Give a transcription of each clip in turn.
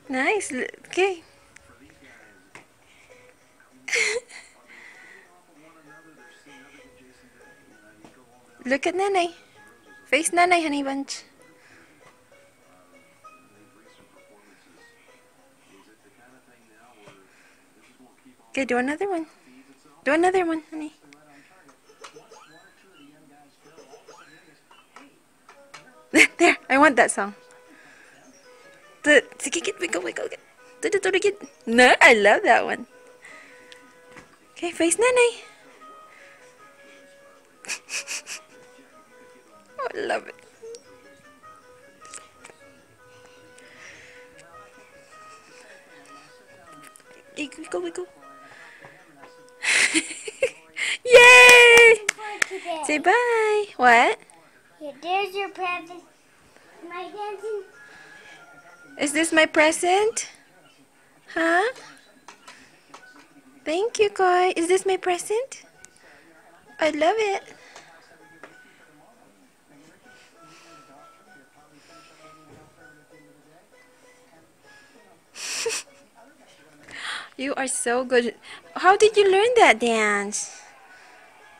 Nice. Okay. Look at Nanay. Face Nanay, Honey Bunch. Okay, do another one. Do another one, honey. There, I want that song. Sige, wiggle, wiggle. Do it again. No, I love that one. Okay, face Nanay. Oh, I love it. Wiggle, wiggle. Yay! Say bye. What? Here, there's your present. My dancing. Is this my present? Huh? Thank you, Koi. Is this my present? I love it. You are so good. How did you learn that dance?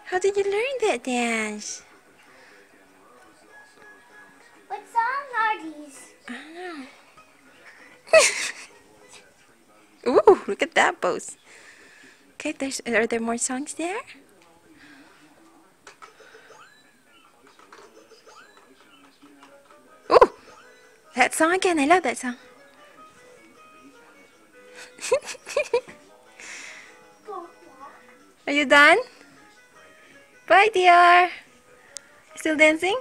How did you learn that dance? What song are these? I don't know. Ooh, look at that pose. Okay, are there more songs there? Ooh, that song again. I love that song. Are you done? Bye, dear. Still dancing?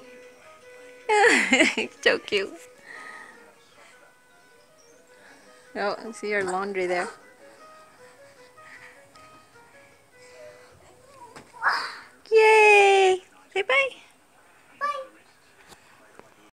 So cute. Oh, I see your laundry there.